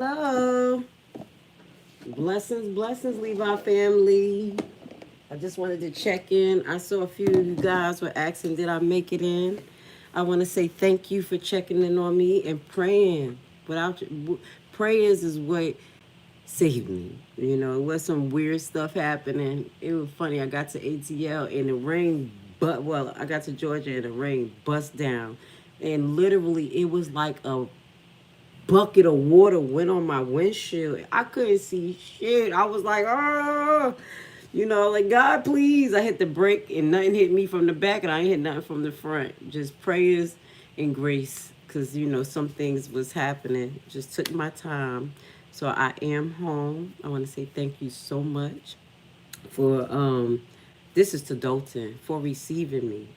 Hello. Blessings, blessings, Levi family. I just wanted to check in. I saw a few of you guys were asking, did I make it in? I want to say thank you for checking in on me and praying. Without prayers is what saved me. You know, it was some weird stuff happening. It was funny. I got to ATL and the rain, I got to Georgia and the rain bust down. And literally, it was like a bucket of water went on my windshield. I couldn't see shit. I was like, oh, like, God, please. I hit the brake and nothing hit me from the back and I ain't hit nothing from the front. Just prayers and grace because, some things was happening. Just took my time. So I am home. I want to say thank you so much for, this is to Dalton, for receiving me.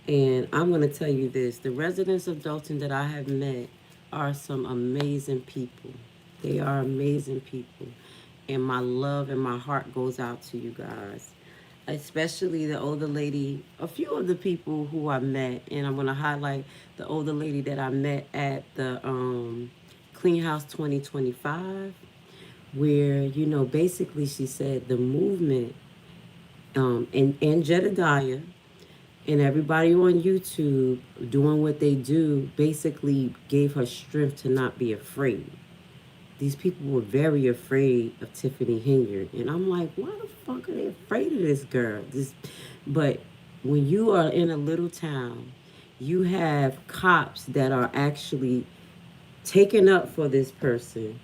And I'm going to tell you this, the residents of Dalton that I have met are some amazing people. They are amazing people. And my love and my heart goes out to you guys. Especially the older lady, a few of the people who I met, and I'm going to highlight the older lady that I met at the Clean House 2025, where, basically she said the movement and Jedediah and everybody on YouTube doing what they do basically gave her strength to not be afraid. These people were very afraid of Tiffany Hilliard, and I'm like, why the fuck are they afraid of this girl? But when you are in a little town, you have cops that are actually taking up for this person,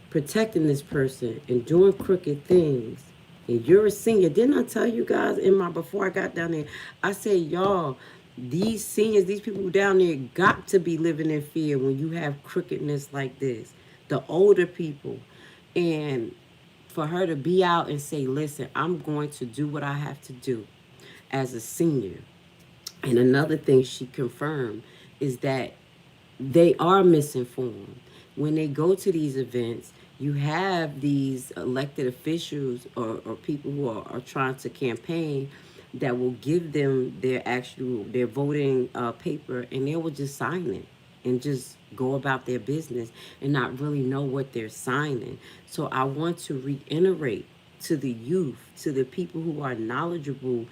protecting this person, and doing crooked things. And you're a senior. Didn't I tell you guys before I got down there? I said, y'all, these seniors, these people down there got to be living in fear when you have crookedness like this. The older people. And for her to be out and say, listen, I'm going to do what I have to do as a senior. And another thing she confirmed is that they are misinformed. When they go to these events, you have these elected officials or people who are trying to campaign that will give them their voting paper, and they will just sign it and just go about their business and not really know what they're signing. So I want to reiterate to the youth, to the people who are knowledgeable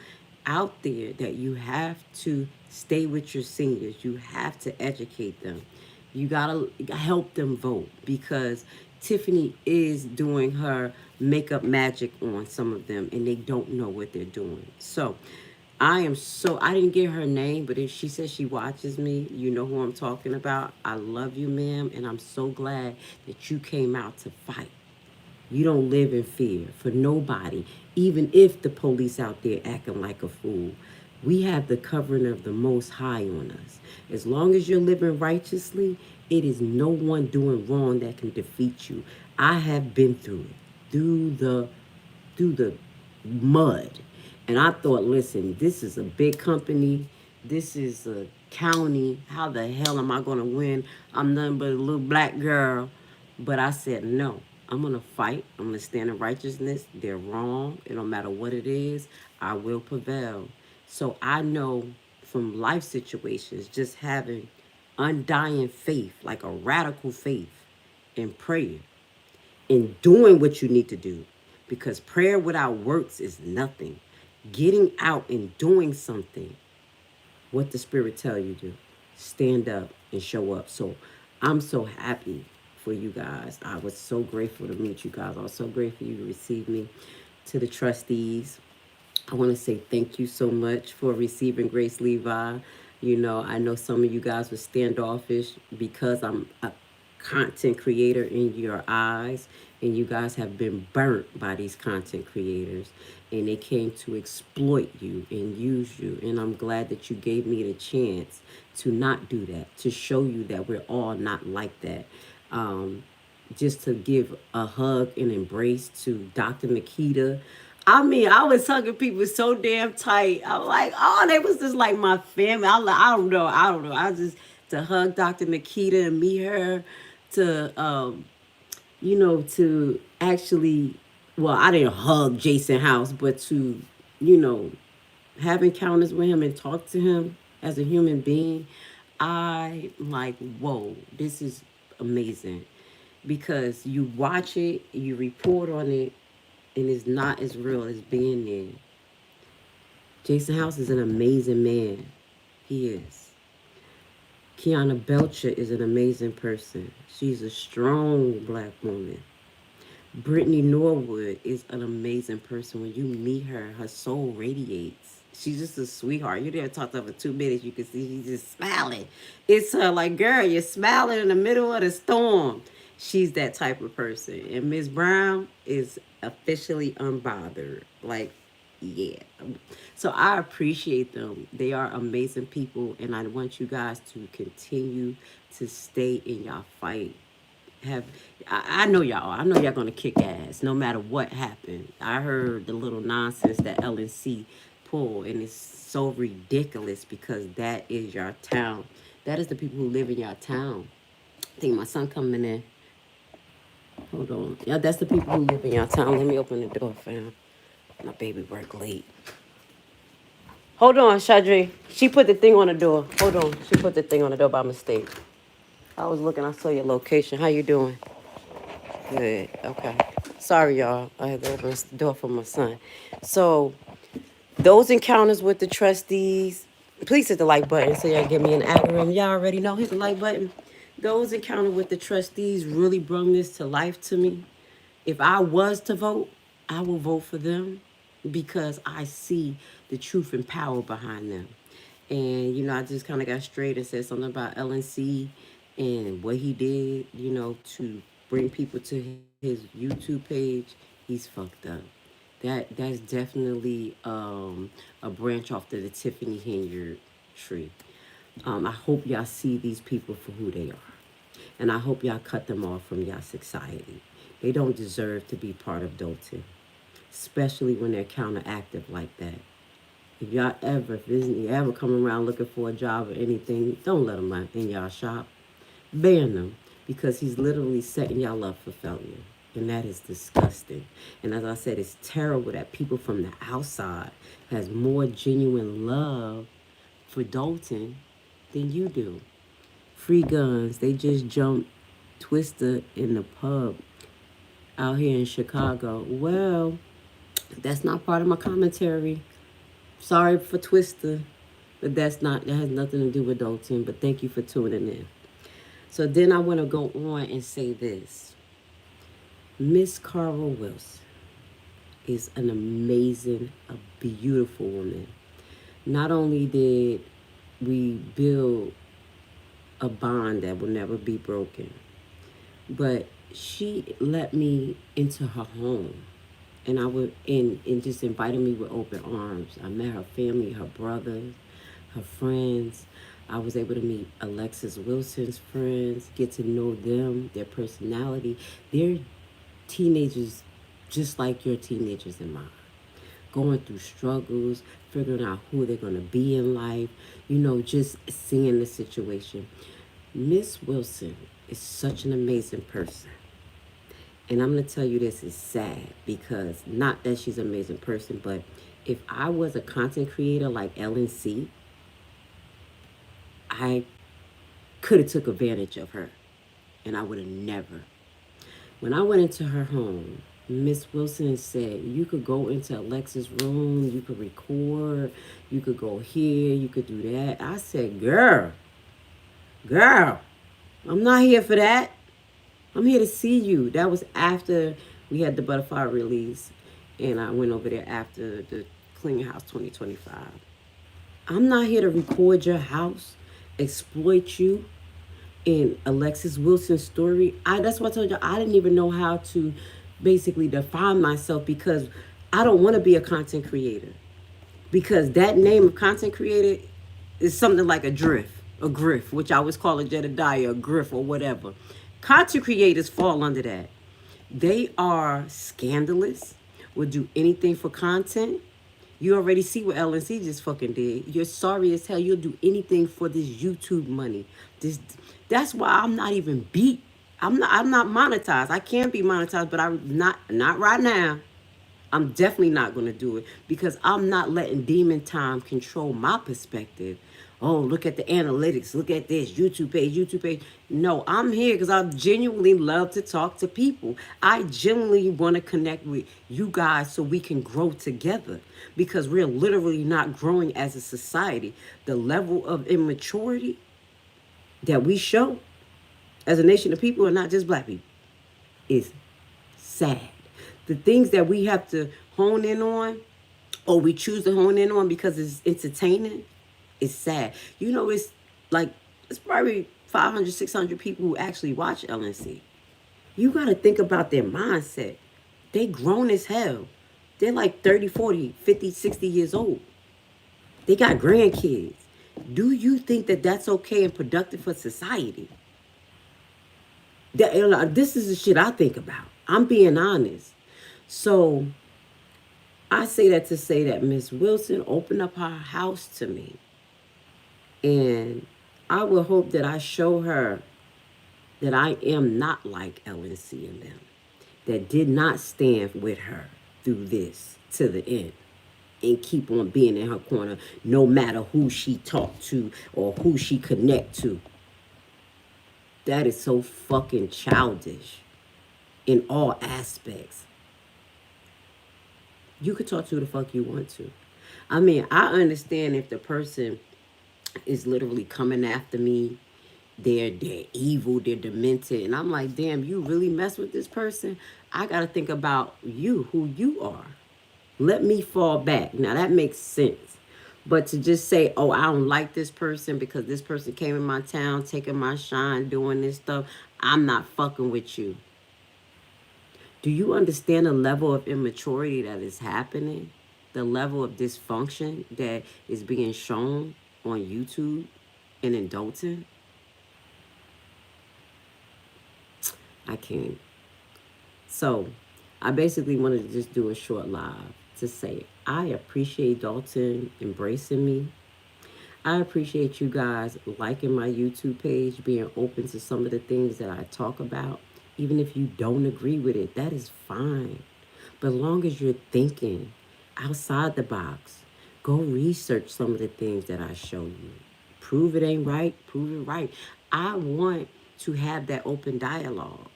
out there, that you have to stay with your seniors. You have to educate them. You gotta help them vote because Tiffany is doing her makeup magic on some of them and they don't know what they're doing. So I didn't get her name, but if she says she watches me, you know who I'm talking about. I love you, ma'am, and I'm so glad that you came out to fight. You don't live in fear for nobody, even if the police out there acting like a fool. We have the covering of the Most High on us. As long as you're living righteously, it is no one doing wrong that can defeat you. I have been through it, through the mud. And I thought, listen, this is a big company. This is a county. How the hell am I going to win? I'm nothing but a little black girl. But I said, no, I'm going to fight. I'm going to stand in righteousness. They're wrong. It don't matter what it is. I will prevail. So I know from life situations, just having undying faith, like a radical faith in prayer, in doing what you need to do, because prayer without works is nothing. Getting out and doing something, what the Spirit tell you to, stand up and show up. So I'm so happy for you guys. I was so grateful to meet you guys. I was so grateful you received me. To the trustees, I want to say thank you so much for receiving Grace Levi. I know some of you guys were standoffish because I'm a content creator in your eyes, and you guys have been burnt by these content creators, and they came to exploit you and use you. And I'm glad that you gave me the chance to not do that, to show you that we're all not like that. Just to give a hug and embrace to Dr. Nikita. I mean, I was hugging people so damn tight. I was like, oh, they was just like my family. I don't know. I just to hug Dr. Nikita and meet her, to to actually, well, I didn't hug Jason House, but to, you know, have encounters with him and talk to him as a human being. I like, whoa, this is amazing. because you watch it, you report on it, and it's not as real as being there. Jason House is an amazing man. He is. Kiana Belcher is an amazing person. She's a strong black woman. Brittany Norwood is an amazing person. When you meet her, her soul radiates. She's just a sweetheart. You there talk to her for 2 minutes, you can see she's just smiling. It's her like, girl, you're smiling in the middle of the storm. She's that type of person. And Miss Brown is officially unbothered. Like, yeah. So I appreciate them. They are amazing people, and I want you guys to continue to stay in your fight. Have I know y'all. I know y'all gonna kick ass no matter what happened. I heard the little nonsense that LNC pulled, and it's so ridiculous because that is your town. That is the people who live in your town. I think my son coming in. Hold on. Yeah, that's the people who live in your town. Let me open the door, fam. My baby work late. Hold on, Shadri. She put the thing on the door. Hold on. She put the thing on the door by mistake. I was looking. I saw your location. How you doing? Good. Okay. Sorry, y'all. I had to open the door for my son. So, those encounters with the trustees, please hit the like button so y'all give me an algorithm. Y'all already know. Hit the like button. Those encounters with the trustees really brought this to life to me. If I was to vote, I will vote for them because I see the truth and power behind them. And, I just kind of got straight and said something about LNC and what he did, to bring people to his YouTube page. He's fucked up. That's definitely a branch off to the Tiffany Henyard tree. I hope y'all see these people for who they are. And I hope y'all cut them off from y'all society. They don't deserve to be part of Dalton, especially when they're counteractive like that. If you ever come around looking for a job or anything, don't let him in y'all shop. Ban them because he's literally setting y'all up for failure. And that is disgusting. And as I said, it's terrible that people from the outside has more genuine love for Dalton than you do. Free guns. They just jumped Twister in the pub out here in Chicago. Well, that's not part of my commentary. Sorry for Twister, but that has nothing to do with Dalton. But thank you for tuning in. So then I want to go on and say this. Miss Cara Wilson is an amazing, a beautiful woman. Not only did we build a bond that will never be broken, but she let me into her home. And and just invited me with open arms. I met her family, her brothers, her friends. I was able to meet Alexis Wilson's friends, get to know them, their personality. They're teenagers just like your teenagers and mine. Going through struggles, figuring out who they're going to be in life, just seeing the situation. Miss Wilson is such an amazing person. And I'm going to tell you this is sad because not that she's an amazing person, but if I was a content creator like LNC, I could have took advantage of her and I would have never. When I went into her home, Miss Wilson said, you could go into Alexa's room, you could record, you could go here, you could do that. I said, girl, I'm not here for that. I'm here to see you. That was after we had the butterfly release, and I went over there after the Clean House 2025. I'm not here to record your house, exploit you in Alexis Wilson's story. That's what I told you. I didn't even know how to basically define myself because I don't want to be a content creator. Because that name of content creator is something like a griff, which I always call a Jedediah, a griff or whatever. Content creators fall under that. They are scandalous, will do anything for content. You already see what LNC just fucking did. You're sorry as hell. You'll do anything for this YouTube money. That's why I'm not even beat. I'm not monetized. I can be monetized, but I'm not right now. I'm definitely not going to do it because I'm not letting demon time control my perspective oh, look at the analytics, look at this, YouTube page, YouTube page. No, I'm here because I genuinely love to talk to people. I genuinely want to connect with you guys so we can grow together because we're literally not growing as a society. The level of immaturity that we show as a nation of people, and not just black people, is sad. The things that we have to hone in on, or we choose to hone in on because it's entertaining, is sad. You know, like, it's probably 500, 600 people who actually watch LNC. You got to think about their mindset. They grown as hell. They're like 30, 40, 50, 60 years old. They got grandkids. Do you think that that's okay and productive for society? This is the shit I think about. I'm being honest. So I say that to say that Miss Wilson opened up her house to me. And I will hope that I show her that I am not like LNC and them, that did not stand with her through this to the end and keep on being in her corner no matter who she talked to or who she connect to. That is so fucking childish in all aspects. You could talk to who the fuck you want to. I mean, I understand if the person is literally coming after me, they're evil, they're demented, and I'm like, damn, you really mess with this person? I gotta think about you, who you are. Let me fall back. Now that makes sense. But to just say, oh, I don't like this person because this person came in my town, taking my shine, doing this stuff, I'm not fucking with you. Do you understand the level of immaturity that is happening? The level of dysfunction that is being shown on YouTube and in Dalton? I can't. So I basically wanted to just do a short live to say I appreciate Dalton embracing me. I appreciate you guys liking my YouTube page, being open to some of the things that I talk about. Even if you don't agree with it, that is fine. But long as you're thinking outside the box, go research some of the things that I show you. Prove it ain't right, prove it right. I want to have that open dialogue.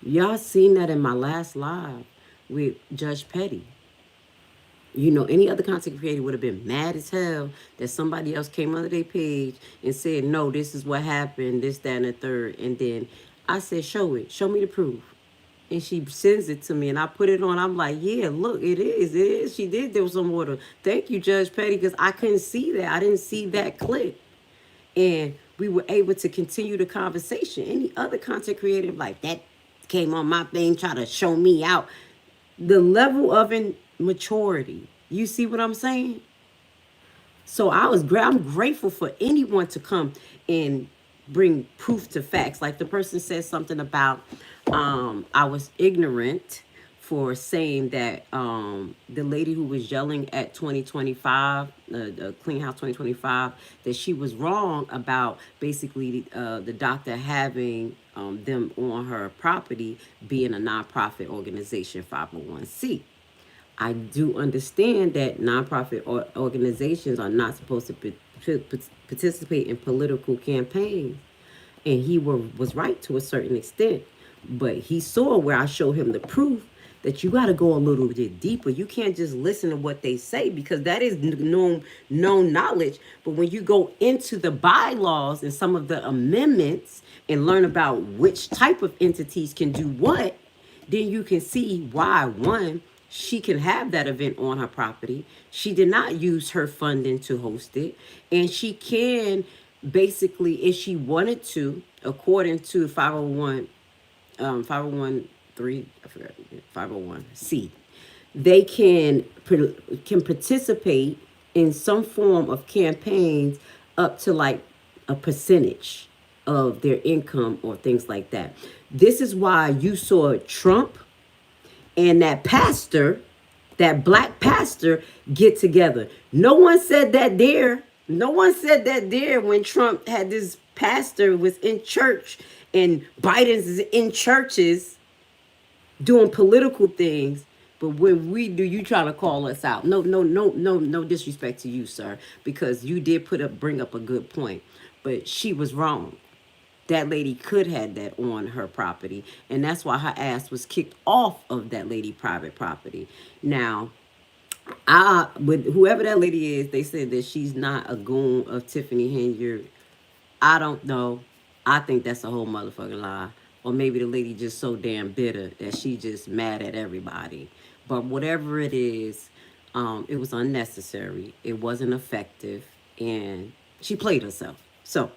Y'all seen that in my last live with Judge Petty. You know, any other content creator would have been mad as hell that somebody else came under their page and said, no, this is what happened, this, that, and the third. And then I said, show it. Show me the proof. And she sends it to me, and I put it on. I'm like, yeah, look, it is. She did do some water. Thank you, Judge Petty, because I couldn't see that. I didn't see that clip. And we were able to continue the conversation. Any other content creator like that came on my thing, try to show me out. The level of immaturity. You see what I'm saying? So I'm grateful for anyone to come and bring proof to facts. Like the person said something about I was ignorant for saying that the lady who was yelling at 2025, the Clean House 2025, that she was wrong about basically the doctor having them on her property being a nonprofit organization, 501c. I do understand that nonprofit organizations are not supposed to participate in political campaigns. And he was right to a certain extent. But he saw where I showed him the proof that you got to go a little bit deeper. You can't just listen to what they say because that is known knowledge. But when you go into the bylaws and some of the amendments and learn about which type of entities can do what, then you can see why, one, she can have that event on her property. She did not use her funding to host it. And she can basically, if she wanted to, according to 501(3), I forgot, 501c, they can participate in some form of campaigns up to like a percentage of their income or things like that. This is why you saw Trump and that pastor, that black pastor, get together. No one said that there. No one said that there when Trump had this pastor was in church and Biden's is in churches doing political things. But when we do, you trying to call us out. No, no, no, no, no disrespect to you, sir, because you did bring up a good point. But she was wrong. That lady could have that on her property, and that's why her ass was kicked off of that lady private property. Now, with whoever that lady is, they said that she's not a goon of Tiffany Henyard. I don't know. I think that's a whole motherfucking lie. Or maybe the lady just so damn bitter that she just mad at everybody. But whatever it is, it was unnecessary. It wasn't effective, and she played herself. So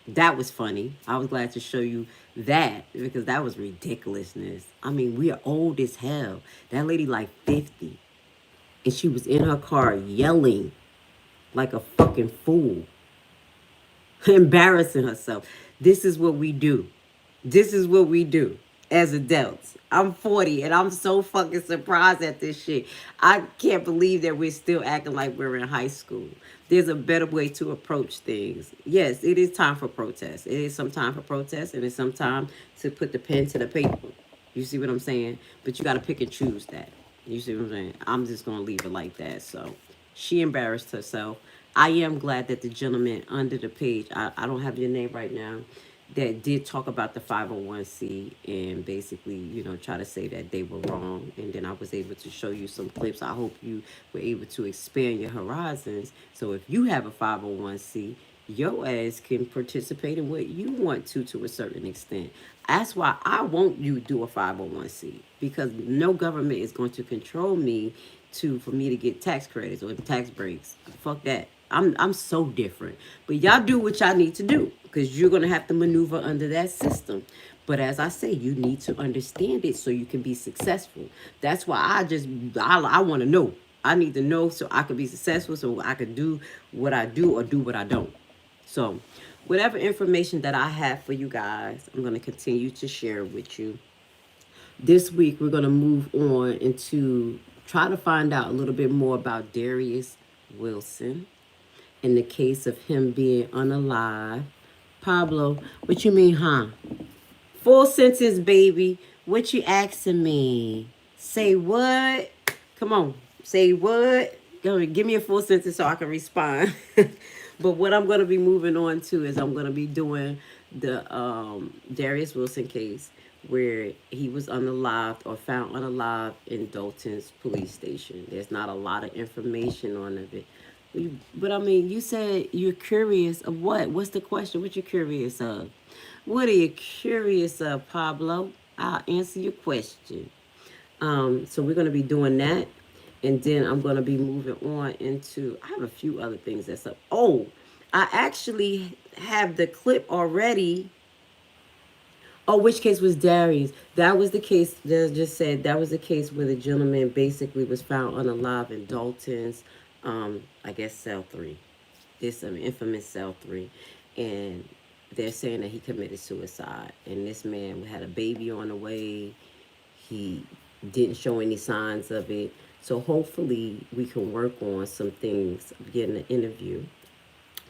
that was funny. I was glad to show you that because that was ridiculousness. I mean, we are old as hell. That lady like 50, and she was in her car yelling like a fucking fool, embarrassing herself. This is what we do. This is what we do as adults. I'm 40 and I'm so fucking surprised at this shit. I can't believe that we're still acting like we're in high school. There's a better way to approach things. Yes, it is time for protest. It is some time for protest, and it's some time to put the pen to the paper. You see what I'm saying? But you got to pick and choose that. You see what I'm saying? I'm just going to leave it like that. So she embarrassed herself. I am glad that the gentleman under the page, I don't have your name right now, that did talk about the 501c and basically, try to say that they were wrong. And then I was able to show you some clips. I hope you were able to expand your horizons. So if you have a 501c, your ass can participate in what you want to a certain extent. That's why I want you to do a 501c, because no government is going to control me for me to get tax credits or tax breaks. Fuck that. I'm so different. But y'all do what y'all need to do, because you're gonna have to maneuver under that system. But as I say, you need to understand it so you can be successful. That's why I want to know. I need to know so I can be successful, so I can do what I do or do what I don't. So whatever information that I have for you guys, I'm going to continue to share with you. This week, we're going to move on into try to find out a little bit more about Darius Wilson in the case of him being unalive. Pablo, what you mean, huh? Full sentence, baby. What you asking me? Say what? Come on. Say what? Go give me a full sentence so I can respond. But what I'm going to be moving on to is I'm going to be doing the Darius Wilson case where he was unalived or found unalive in Dalton's police station. There's not a lot of information on it. But I mean, you said you're curious of what? What's the question? What you curious of? What are you curious of, Pablo? I'll answer your question. So we're going to be doing that. And then I'm going to be moving on into, I have a few other things that's up. Oh, I actually have the clip already. Oh, which case was Darius? That was the case that just said, that was the case where the gentleman basically was found unalive in Dalton's, I guess, cell 3. It's an infamous cell 3. And they're saying that he committed suicide. And this man had a baby on the way. He didn't show any signs of it. So hopefully we can work on some things, getting an interview.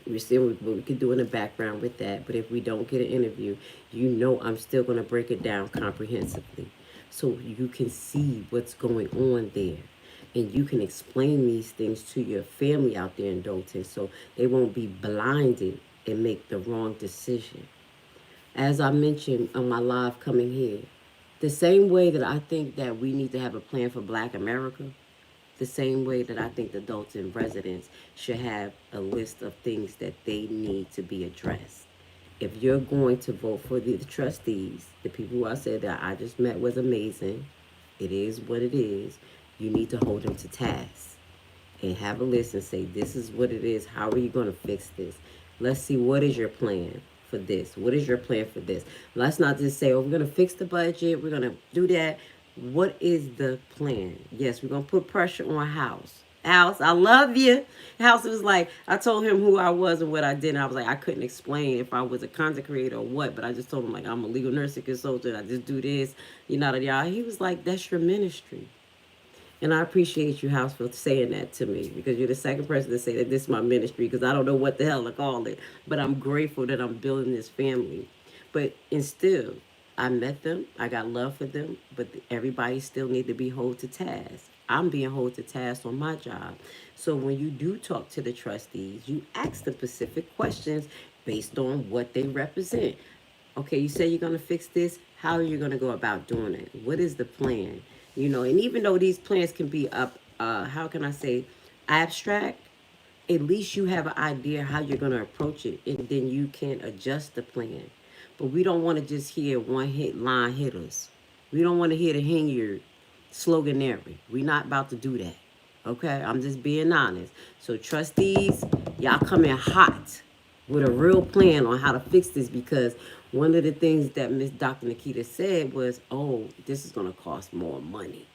We're still what we can do in the background with that. But if we don't get an interview, I'm still going to break it down comprehensively so you can see what's going on there. And you can explain these things to your family out there in Dalton so they won't be blinded and make the wrong decision. As I mentioned on my live coming here, the same way that I think that we need to have a plan for Black America, the same way that I think the Dalton residents should have a list of things that they need to be addressed. If you're going to vote for the trustees, the people who I said that I just met was amazing, it is what it is, you need to hold them to task and have a list and say, this is what it is. How are you going to fix this? Let's see, what is your plan for this? What is your plan for this? Let's not just say, oh, we're going to fix the budget. We're going to do that. What is the plan? Yes, we're going to put pressure on House. House, I love you. House was like, I told him who I was and what I did. And I was like, I couldn't explain if I was a content creator or what, but I just told him, like, I'm a legal nursing consultant. I just do this, y'all. He was like, that's your ministry. And I appreciate you, House, for saying that to me, because you're the second person to say that this is my ministry, because I don't know what the hell to call it. But I'm grateful that I'm building this family. But and still, I met them. I got love for them, but everybody still need to be held to task. I'm being held to task on my job. So when you do talk to the trustees, you ask the specific questions based on what they represent. Okay, you say you're going to fix this. How are you going to go about doing it? What is the plan? You know, and even though these plans can be up, how can I say, abstract, at least you have an idea how you're going to approach it, and then you can adjust the plan. But we don't want to just hear one hit line hitters. We don't want to hear the Hinyard sloganary. We're not about to do that. Okay, I'm just being honest. So trustees, y'all come in hot with a real plan on how to fix this, because one of the things that Miss Dr. Nikita said was, oh, this is going to cost more money.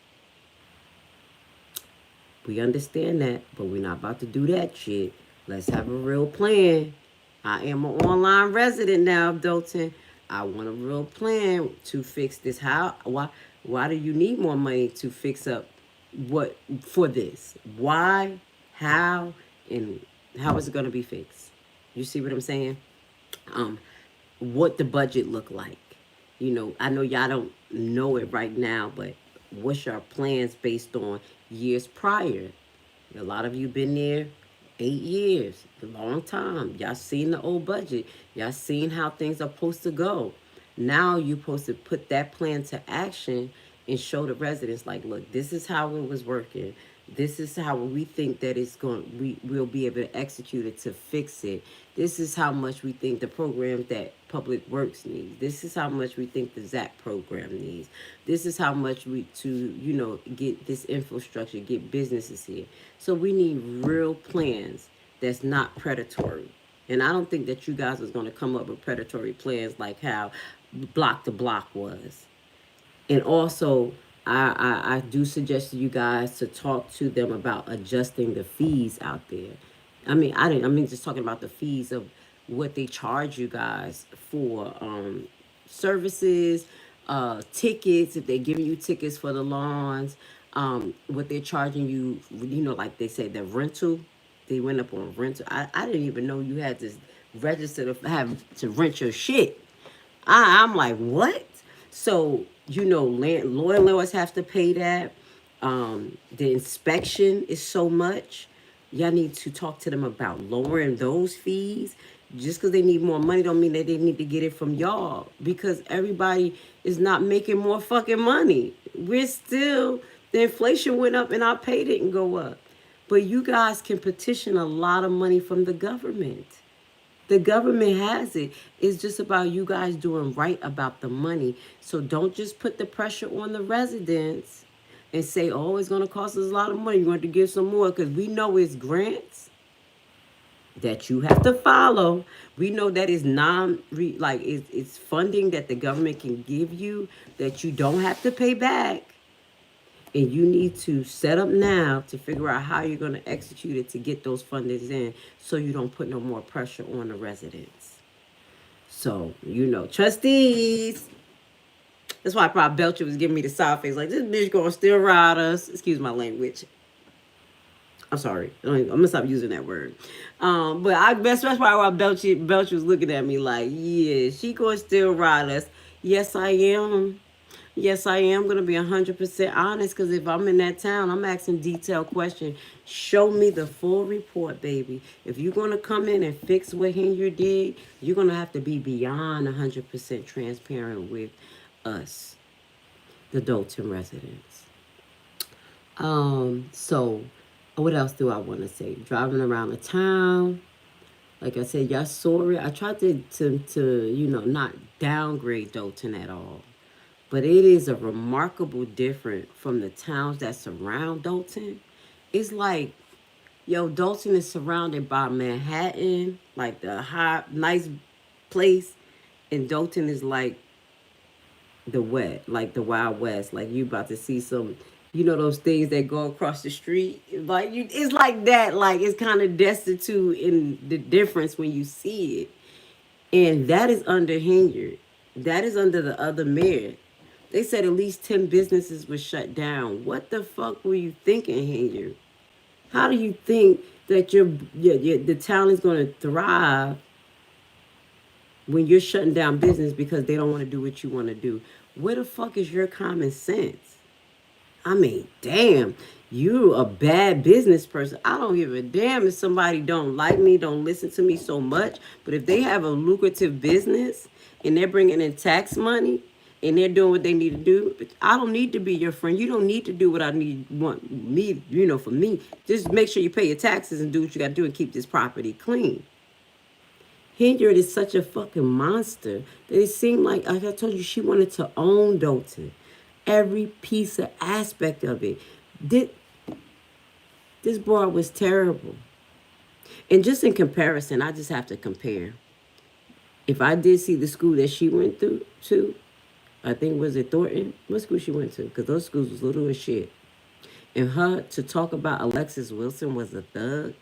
We understand that, but we're not about to do that shit. Let's have a real plan. I am an online resident now of Dalton. I want a real plan to fix this. Why do you need more money to fix up what for this? Why, how, and how is it going to be fixed? You see what I'm saying? Um, what the budget look like? You know, I know y'all don't know it right now, but what's your plans based on years prior? A lot of you been there 8 years, a long time. Y'all seen the old budget. Y'all seen how things are supposed to go. Now you supposed to put that plan to action and show the residents, like, look, this is how it was working. This is how we think that it's going. We'll be able to execute it to fix it. This is how much we think the programs that Public Works needs. This is how much we think the ZAP program needs. This is how much we get this infrastructure, get businesses here. So we need real plans that's not predatory. And I don't think that you guys was going to come up with predatory plans like how Block to Block was. And also, I do suggest to you guys to talk to them about adjusting the fees out there. I mean just talking about the fees of what they charge you guys for services, tickets, if they're giving you tickets for the lawns, what they're charging you, like they say, the rental. They went up on rental. I didn't even know you had to register to have to rent your shit. I'm like, what? So, landlords have to pay that. The inspection is so much. Y'all need to talk to them about lowering those fees. Just because they need more money don't mean that they need to get it from y'all. Because everybody is not making more fucking money. The inflation went up and our pay didn't go up. But you guys can petition a lot of money from the government. The government has it. It's just about you guys doing right about the money. So don't just put the pressure on the residents and say, oh, it's going to cost us a lot of money. You're going to give some more, because we know it's grants that you have to follow. We know that it's it's funding that the government can give you that you don't have to pay back. And you need to set up now to figure out how you're going to execute it to get those fundings in, so you don't put no more pressure on the residents. So, trustees. That's why probably Belcher was giving me the side face, like, this bitch going to still ride us. Excuse my language. I'm sorry. I'm going to stop using that word. But that's why Belcher was looking at me like, yeah, she going to still ride us. Yes, I am. Yes, I am going to be 100% honest, because if I'm in that town, I'm asking detailed questions. Show me the full report, baby. If you're going to come in and fix what Hinyard did, you're going to have to be beyond 100% transparent with us, the Dalton residents. So what else do I want to say? Driving around the town. Like I said, y'all saw it. I tried to not downgrade Dalton at all. But it is a remarkable difference from the towns that surround Dalton. It's like, Dalton is surrounded by Manhattan, like the hot, nice place. And Dalton is like the the Wild West. Like, you about to see some, those things that go across the street. Like, it's like that. Like, it's kind of destitute in the difference when you see it. And that is under Hinyard. That is under the other mayor. They said at least 10 businesses were shut down. What the fuck were you thinking, Hinyard? How do you think that the town is going to thrive when you're shutting down business because they don't want to do what you want to do. Where the fuck is your common sense? I mean, damn, you a bad business person. I don't give a damn if somebody don't like me, don't listen to me so much. But if they have a lucrative business and they're bringing in tax money and they're doing what they need to do, I don't need to be your friend. You don't need to do what I want me, for me. Just make sure you pay your taxes and do what you got to do and keep this property clean. Hilliard is such a fucking monster that it seemed like I told you, she wanted to own Dalton. Every piece of aspect of it. This boy was terrible. And just in comparison, I just have to compare. If I did see the school that she went through to, I think was it Thornton? What school she went to? Because those schools was little as shit. And her to talk about Alexis Wilson was a thug,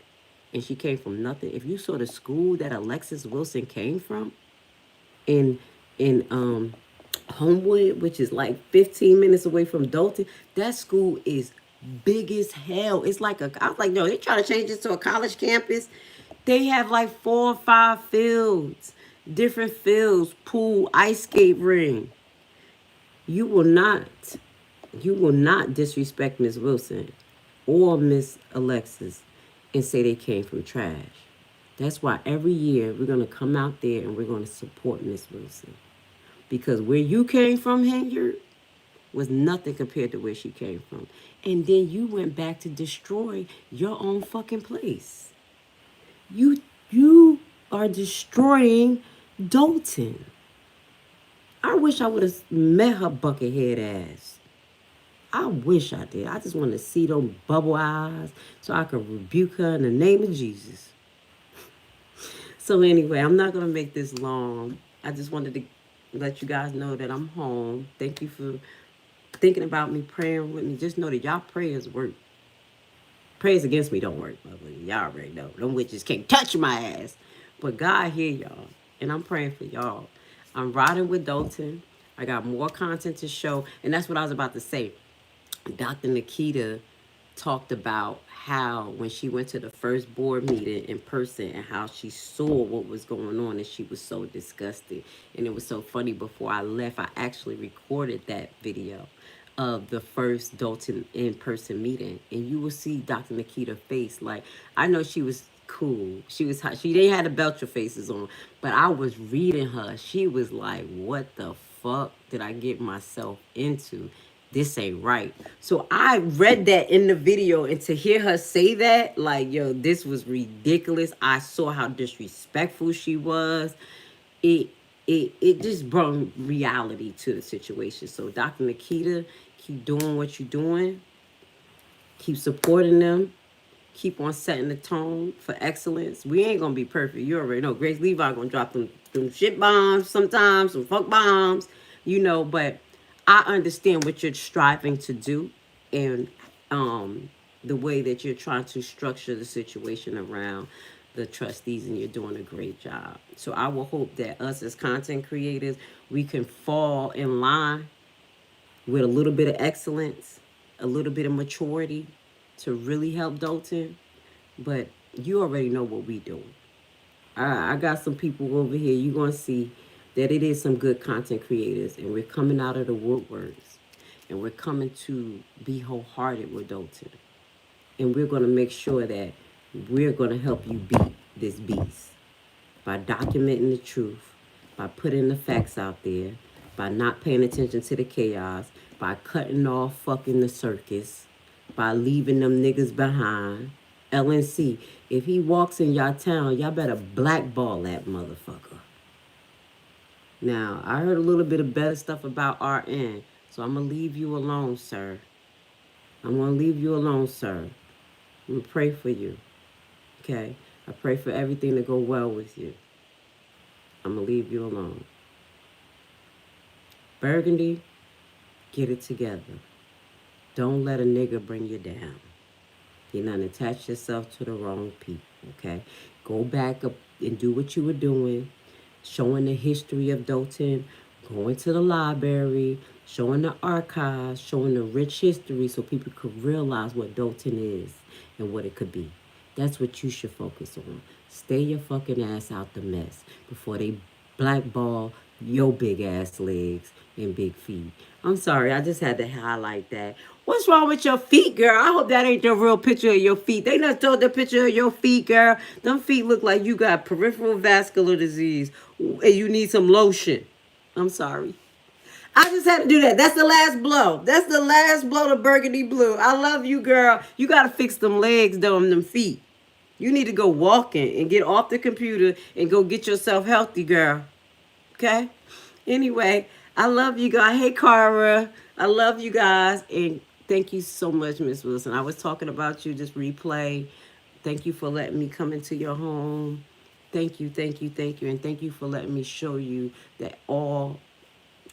and she came from nothing. If you saw the school that Alexis Wilson came from, in Homewood, which is like 15 minutes away from Dalton, that school is big as hell. It's like I was like, no, they trying to change this to a college campus. They have like 4 or 5 fields, different fields, pool, ice skate ring. You will not disrespect Miss Wilson or Miss Alexis and say they came from trash. That's why every year we're going to come out there and we're going to support Miss Wilson. Because where you came from, Hilliard, was nothing compared to where she came from. And then you went back to destroy your own fucking place. You are destroying Dalton. I wish I would have met her buckethead ass. I wish I did. I just want to see those bubble eyes so I could rebuke her in the name of Jesus. So anyway, I'm not going to make this long. I just wanted to let you guys know that I'm home. Thank you for thinking about me, praying with me. Just know that y'all prayers work. Prayers against me don't work, motherfucker. Y'all already know. Them witches can't touch my ass. But God hear y'all. And I'm praying for y'all. I'm riding with Dalton. I got more content to show. And that's what I was about to say. Dr. Nikita talked about how when she went to the first board meeting in person and how she saw what was going on and she was so disgusted. And it was so funny, before I left, I actually recorded that video of the first Dalton in-person meeting. And you will see Dr. Nikita's face. Like, I know she was cool. She was hot. She didn't have the Belcher faces on. But I was reading her. She was like, what the fuck did I get myself into? This ain't right. So I read that in the video, and to hear her say that, like, yo, this was ridiculous. I saw how disrespectful she was. It just brought reality to the situation. So Dr. Nikita, keep doing what you're doing. Keep supporting them. Keep on setting the tone for excellence. We ain't gonna be perfect. You already know. Grace Levi gonna drop them shit bombs sometimes, some fuck bombs, but I understand what you're striving to do, and the way that you're trying to structure the situation around the trustees, and you're doing a great job. So I will hope that us as content creators, we can fall in line with a little bit of excellence, a little bit of maturity to really help Dalton. But you already know what we doing. I got some people over here. You're going to see that it is some good content creators, and we're coming out of the woodworks, and we're coming to be wholehearted with Dalton. And we're going to make sure that we're going to help you beat this beast by documenting the truth, by putting the facts out there, by not paying attention to the chaos, by cutting off fucking the circus, by leaving them niggas behind. LNC, if he walks in y'all town, y'all better blackball that motherfucker. Now, I heard a little bit of better stuff about RN, so I'm going to leave you alone, sir. I'm going to leave you alone, sir. I'm going to pray for you, okay? I pray for everything to go well with you. I'm going to leave you alone. Burgundy, get it together. Don't let a nigga bring you down. You not attach yourself to the wrong people, okay? Go back up and do what you were doing, showing the history of Dalton, going to the library, showing the archives, showing the rich history so people could realize what Dalton is and what it could be. That's what you should focus on. Stay your fucking ass out the mess before they blackball your big ass legs and big feet. I'm sorry, I just had to highlight that. What's wrong with your feet, girl? I hope that ain't the real picture of your feet. They not told the picture of your feet, girl. Them feet look like you got peripheral vascular disease and you need some lotion. I'm sorry. I just had to do that. That's the last blow. That's the last blow to burgundy blue. I love you, girl. You got to fix them legs, though, and them feet. You need to go walking and get off the computer and go get yourself healthy, girl. Okay? Anyway, I love you guys. Hey, Cara. I love you guys. And thank you so much, Miss Wilson. I was talking about you, just replay. Thank you for letting me come into your home. Thank you, thank you, thank you. And thank you for letting me show you that all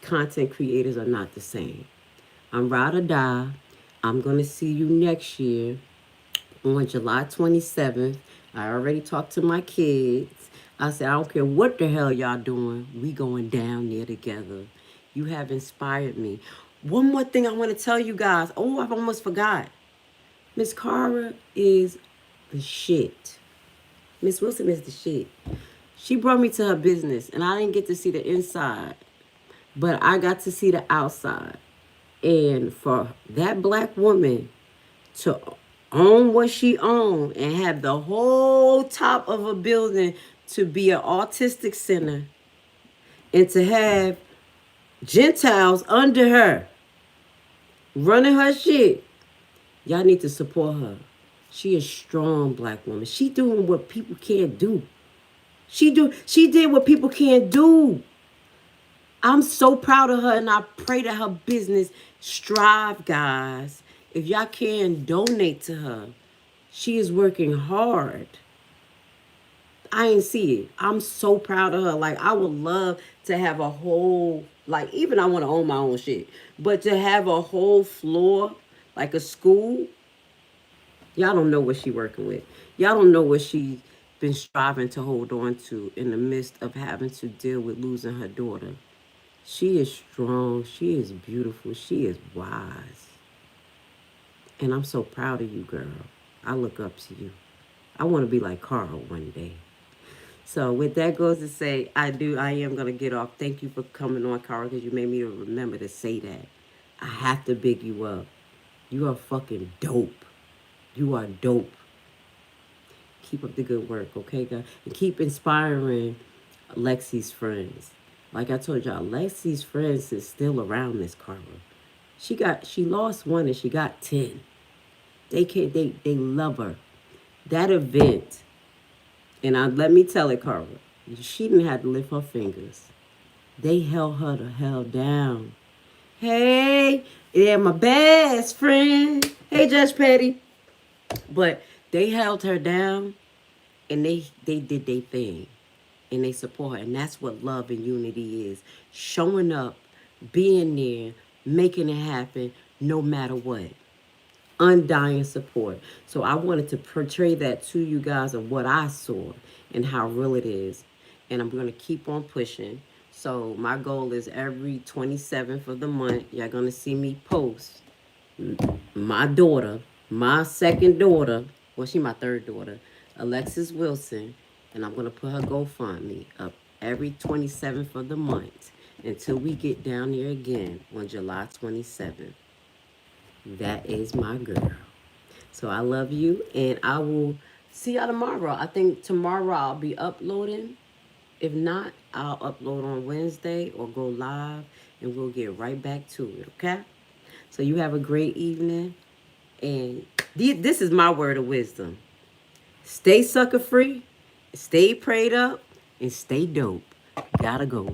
content creators are not the same. I'm ride or die. I'm going to see you next year on July 27th. I already talked to my kids. I said, I don't care what the hell y'all doing. We going down there together. You have inspired me. One more thing I want to tell you guys. Oh, I've almost forgot. Miss Cara is the shit. Miss Wilson is the shit. She brought me to her business, and I didn't get to see the inside, but I got to see the outside. And for that black woman to own what she owned and have the whole top of a building to be an autistic center and to have Gentiles under her running her shit, y'all need to support her. She is a strong black woman. She doing what people can't do. She did what people can't do. I'm so proud of her, and I pray that her business strive, guys. If y'all can donate to her, she is working hard. I ain't see it. I'm so proud of her. Like, I would love to have a whole, like, even I want to own my own shit, but to have a whole floor, like a school, y'all don't know what she working with. Y'all don't know what she's been striving to hold on to in the midst of having to deal with losing her daughter. She is strong. She is beautiful. She is wise. And I'm so proud of you, girl. I look up to you. I want to be like Carl one day. So with that goes to say, I am going to get off. Thank you for coming on, Carl, because you made me remember to say that. I have to big you up. You are fucking dope. You are dope. Keep up the good work, okay, guys? And keep inspiring Lexi's friends. Like I told y'all, Lexi's friends is still around Miss Carla. She lost one and she got 10. They love her. That event, and let me tell it, Carla, she didn't have to lift her fingers. They held her the hell down. Hey, they're my best friend. Hey, Judge Petty. But they held her down and they did their thing. And they support her. And that's what love and unity is. Showing up, being there, making it happen, no matter what. Undying support. So I wanted to portray that to you guys of what I saw and how real it is. And I'm going to keep on pushing. So my goal is every 27th of the month, you're going to see me post my daughter, my second daughter, well, she's my third daughter, Alexis Wilson, and I'm going to put her GoFundMe up every 27th of the month until we get down there again on July 27th. That is my girl. So I love you, and I will see y'all tomorrow. I think tomorrow I'll be uploading. If not, I'll upload on Wednesday or go live, and we'll get right back to it, okay? So you have a great evening, and this is my word of wisdom. Stay sucker free, stay prayed up, and stay dope. Gotta go.